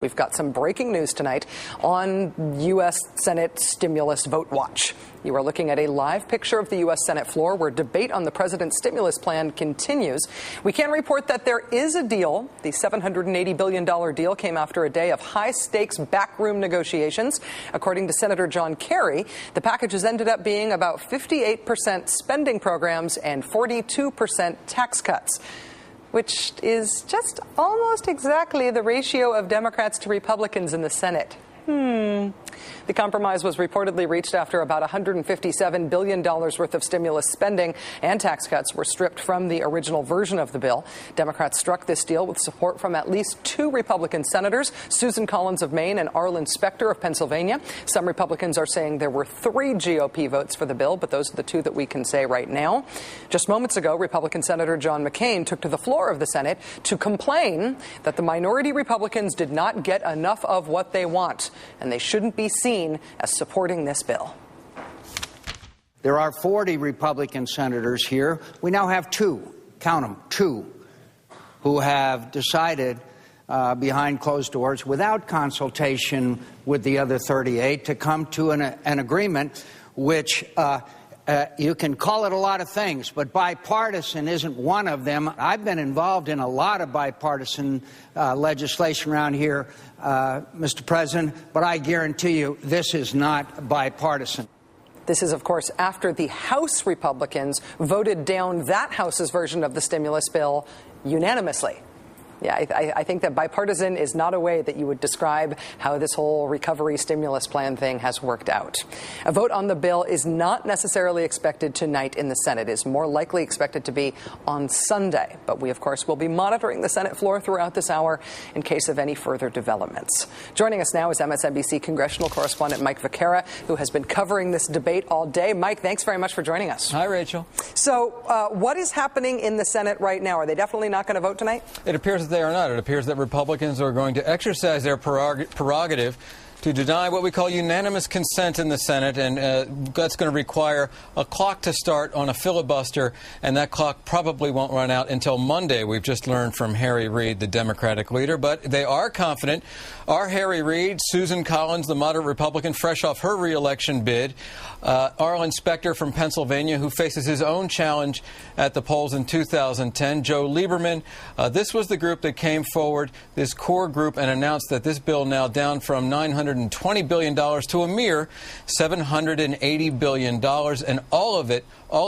We've got some breaking news tonight on U.S. Senate stimulus vote watch. You are looking at a live picture of the U.S. Senate floor where debate on the president's stimulus plan continues. We can report that there is a deal. The $780 billion deal came after a day of high-stakes backroom negotiations. According to Senator John Kerry, the packages ended up being about 58% spending programs and 42% tax cuts, which is just almost exactly the ratio of Democrats to Republicans in the Senate. The compromise was reportedly reached after about $157 billion worth of stimulus spending and tax cuts were stripped from the original version of the bill. Democrats struck this deal with support from at least two Republican senators, Susan Collins of Maine and Arlen Specter of Pennsylvania. Some Republicans are saying there were 3 GOP votes for the bill, but those are the 2 that we can say right now. Just moments ago, Republican Senator John McCain took to the floor of the Senate to complain that the minority Republicans did not get enough of what they want, and they shouldn't be seen as supporting this bill. There are 40 Republican senators here. We now have 2, count them, 2, who have decided behind closed doors without consultation with the other 38 to come to an agreement which you can call it a lot of things, but bipartisan isn't one of them. I've been involved in a lot of bipartisan legislation around here, Mr. President, but I guarantee you this is not bipartisan. This is, of course, after the House Republicans voted down that House's version of the stimulus bill unanimously. Yeah, I think that bipartisan is not a way that you would describe how this whole recovery stimulus plan thing has worked out. A vote on the bill is not necessarily expected tonight in the Senate. It is more likely expected to be on Sunday. But we, of course, will be monitoring the Senate floor throughout this hour in case of any further developments. Joining us now is MSNBC congressional correspondent Mike Vaquera, who has been covering this debate all day. Mike, thanks very much for joining us. Hi, Rachel. So what is happening in the Senate right now? Are they definitely not going to vote tonight? It appears they are not. It appears that Republicans are going to exercise their prerogative to deny what we call unanimous consent in the Senate, and that's going to require a clock to start on a filibuster, and that clock probably won't run out until Monday. We've just learned from Harry Reid, the Democratic leader, but they are confident. Our Harry Reid, Susan Collins, the moderate Republican, fresh off her re-election bid, Arlen Specter from Pennsylvania, who faces his own challenge at the polls in 2010, Joe Lieberman. This was the group that came forward, this core group, and announced that this bill now down from $920 billion to a mere $780 billion, and all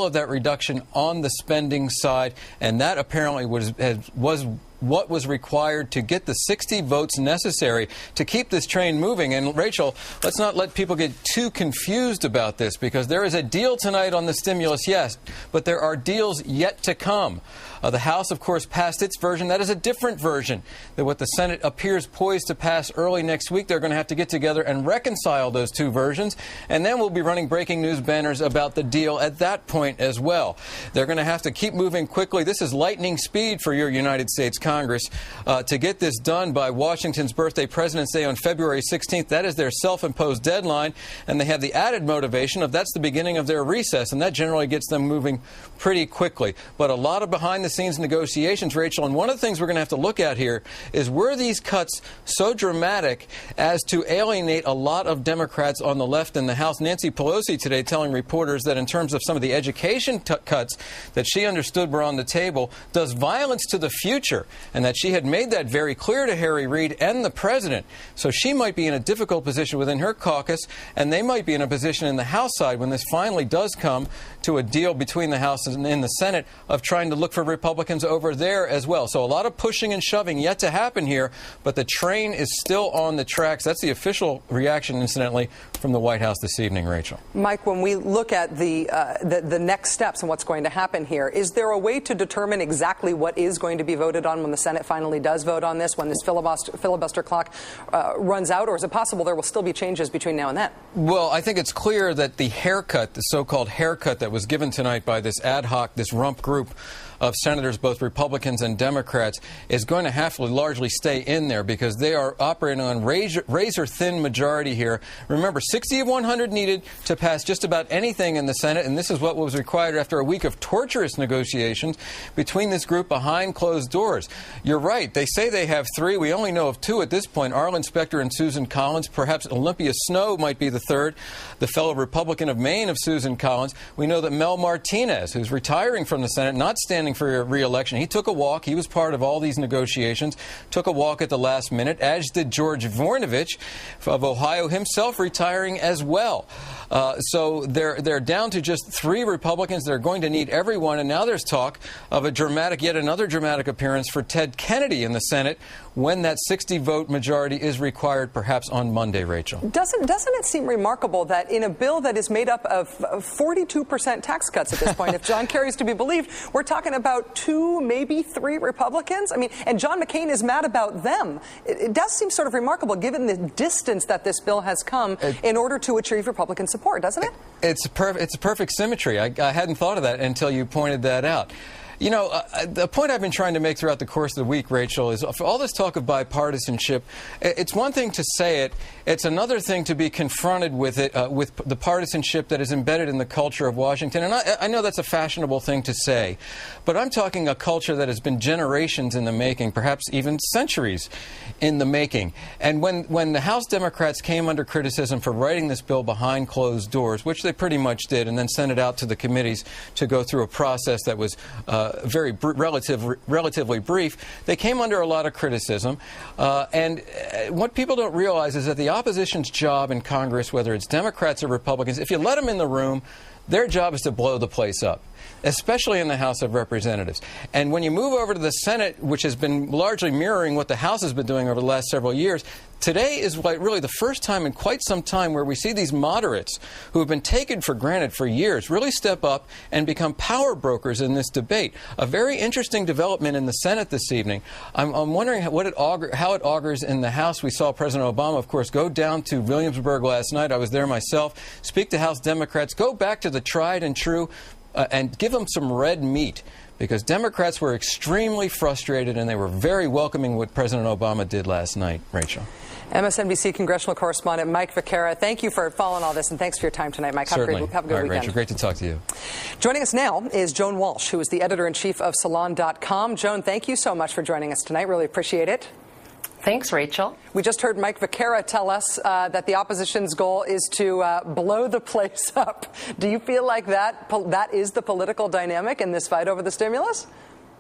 of that reduction on the spending side, and that apparently was what was required to get the 60 votes necessary to keep this train moving. And, Rachel, let's not let people get too confused about this, because there is a deal tonight on the stimulus, yes, but there are deals yet to come. The House, of course, passed its version. That is a different version than what the Senate appears poised to pass early next week. They're going to have to get together and reconcile those 2 versions, and then we'll be running breaking news banners about the deal at that point as well. They're going to have to keep moving quickly. This is lightning speed for your United States Congress to get this done by Washington's birthday, President's Day, on February 16th. That is their self-imposed deadline, and they have the added motivation of that's the beginning of their recess, and that generally gets them moving pretty quickly. But a lot of behind-the-scenes negotiations, Rachel, and one of the things we're going to have to look at here is, were these cuts so dramatic as to alienate a lot of Democrats on the left in the House? Nancy Pelosi today telling reporters that in terms of some of the education cuts that she understood were on the table, does violence to the future, and that she had made that very clear to Harry Reid and the president. So she might be in a difficult position within her caucus, and they might be in a position in the House side when this finally does come to a deal between the House and in the Senate of trying to look for Republicans over there as well. So a lot of pushing and shoving yet to happen here, but the train is still on the tracks. That's the official reaction, incidentally, from the White House this evening, Rachel. Mike, when we look at the next steps and what's going to happen here, is there a way to determine exactly what is going to be voted on when the Senate finally does vote on this, when this filibuster clock runs out, or is it possible there will still be changes between now and then? Well, I think it's clear that the haircut, the so-called haircut that was given tonight by this ad hoc, this rump group of senators, both Republicans and Democrats, is going to have to largely stay in there because they are operating on razor-thin majority here. Remember, 60 of 100 needed to pass just about anything in the Senate, and this is what was required after a week of torturous negotiations between this group behind closed doors. You're right. They say they have 3. We only know of 2 at this point, Arlen Specter and Susan Collins. Perhaps Olympia Snowe might be the 3rd, the fellow Republican of Maine of Susan Collins. We know that Mel Martinez, who's retiring from the Senate, not standing for re-election, he took a walk. He was part of all these negotiations, took a walk at the last minute, as did George Voinovich of Ohio, himself retiring as well. So they're down to just 3 Republicans. They're going to need everyone, and now there's talk of yet another dramatic appearance for Ted Kennedy in the Senate when that 60-vote majority is required, perhaps on Monday, Rachel. Doesn't it seem remarkable that in a bill that is made up of 42% tax cuts at this point, if John Kerry is to be believed, we're talking about 2, maybe 3 Republicans? I mean, and John McCain is mad about them. It does seem sort of remarkable, given the distance that this bill has come in order to achieve Republican support, doesn't it? It's a perfect symmetry. I hadn't thought of that until you pointed that out. You know, the point I've been trying to make throughout the course of the week, Rachel, is for all this talk of bipartisanship, it's one thing to say it. It's another thing to be confronted with it, with the partisanship that is embedded in the culture of Washington. And I know that's a fashionable thing to say, but I'm talking a culture that has been generations in the making, perhaps even centuries in the making. And when the House Democrats came under criticism for writing this bill behind closed doors, which they pretty much did, and then sent it out to the committees to go through a process that was relatively brief, they came under a lot of criticism. And what people don't realize is that the opposition's job in Congress, whether it's Democrats or Republicans, if you let them in the room, their job is to blow the place up, especially in the House of Representatives. And when you move over to the Senate, which has been largely mirroring what the House has been doing over the last several years, today is really the first time in quite some time where we see these moderates who have been taken for granted for years really step up and become power brokers in this debate. A very interesting development in the Senate this evening. I'm wondering how it augurs in the House. We saw President Obama, of course, go down to Williamsburg last night. I was there myself. Speak to House Democrats. Go back to the tried and true and give them some red meat, because Democrats were extremely frustrated and they were very welcoming what President Obama did last night. Rachel. MSNBC congressional correspondent Mike Vaquera, thank you for following all this, and thanks for your time tonight, Mike. Certainly. Have a good weekend. Rachel, great to talk to you. Joining us now is Joan Walsh, who is the editor-in-chief of Salon.com. Joan, thank you so much for joining us tonight. Really appreciate it. Thanks, Rachel. We just heard Mike Vaquera tell us that the opposition's goal is to blow the place up. Do you feel like that is the political dynamic in this fight over the stimulus?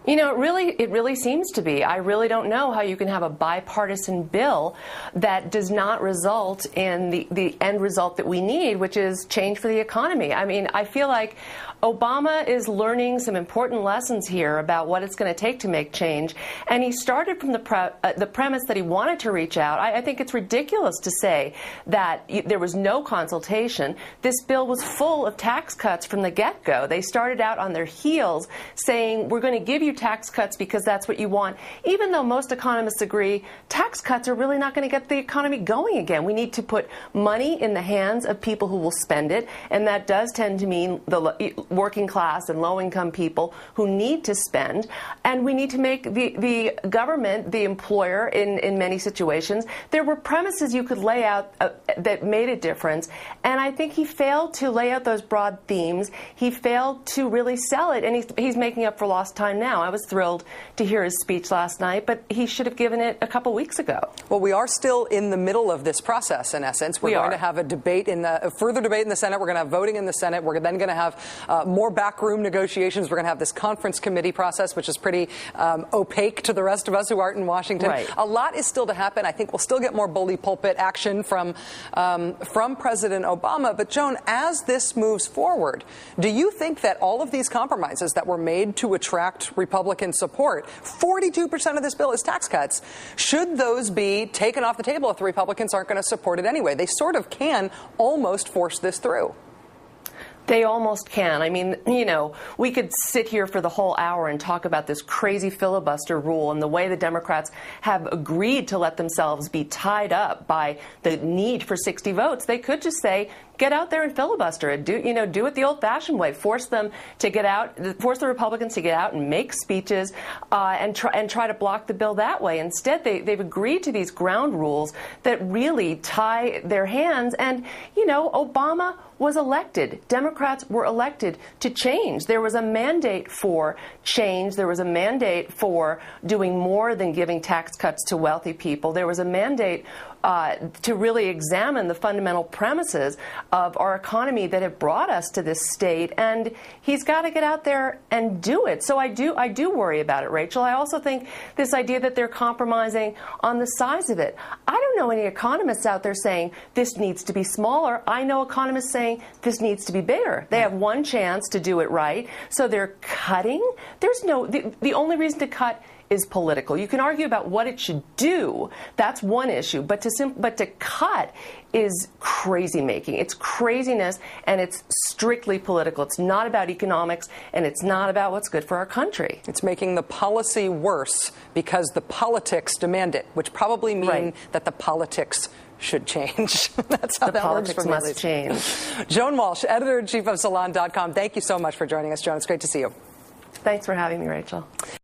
You know, it really seems to be. I really don't know how you can have a bipartisan bill that does not result in the end result that we need, which is change for the economy. I mean, I feel like Obama is learning some important lessons here about what it's going to take to make change, and he started from the premise that he wanted to reach out. I think it's ridiculous to say that there was no consultation. This bill was full of tax cuts from the get-go. They started out on their heels saying, we're going to give you tax cuts because that's what you want, even though most economists agree tax cuts are really not going to get the economy going again. We need to put money in the hands of people who will spend it, and that does tend to mean the working class and low-income people who need to spend. And we need to make the government the employer in many situations. There were premises you could lay out that made a difference, and I think he failed to lay out those broad themes. He failed to really sell it, and he's making up for lost time now. I was thrilled to hear his speech last night, but he should have given it a couple weeks ago. Well, we are still in the middle of this process, in essence. We're going to have a further debate in the Senate. We're going to have voting in the Senate. We're then going to have more backroom negotiations. We're going to have this conference committee process, which is pretty opaque to the rest of us who aren't in Washington. Right. A lot is still to happen. I think we'll still get more bully pulpit action from President Obama. But, Joan, as this moves forward, do you think that all of these compromises that were made to attract Republican support, 42% of this bill is tax cuts, should those be taken off the table if the Republicans aren't going to support it anyway? They sort of can almost force this through. They almost can. I mean, you know, we could sit here for the whole hour and talk about this crazy filibuster rule and the way the Democrats have agreed to let themselves be tied up by the need for 60 votes. They could just say, get out there and filibuster it. Do it the old-fashioned way. Force them to get out. Force the Republicans to get out and make speeches and try to block the bill that way. Instead, they've agreed to these ground rules that really tie their hands. And Obama was elected. Democrats were elected to change. There was a mandate for change. There was a mandate for doing more than giving tax cuts to wealthy people. There was a mandate to really examine the fundamental premises of our economy that have brought us to this state, and he's got to get out there and do it. So I do worry about it, Rachel. I also think this idea that they're compromising on the size of it. I don't know any economists out there saying this needs to be smaller. I know economists saying this needs to be bigger. They have one chance to do it right, so they're cutting. The only reason to cut is political. You can argue about what it should do. That's one issue. But to cut is crazy making. It's craziness, and it's strictly political. It's not about economics, and it's not about what's good for our country. It's making the policy worse because the politics demand it, which probably mean that the politics should change. That's how the that works for politics must change. Joan Walsh, editor-in-chief of Salon.com. Thank you so much for joining us, Joan. It's great to see you. Thanks for having me, Rachel.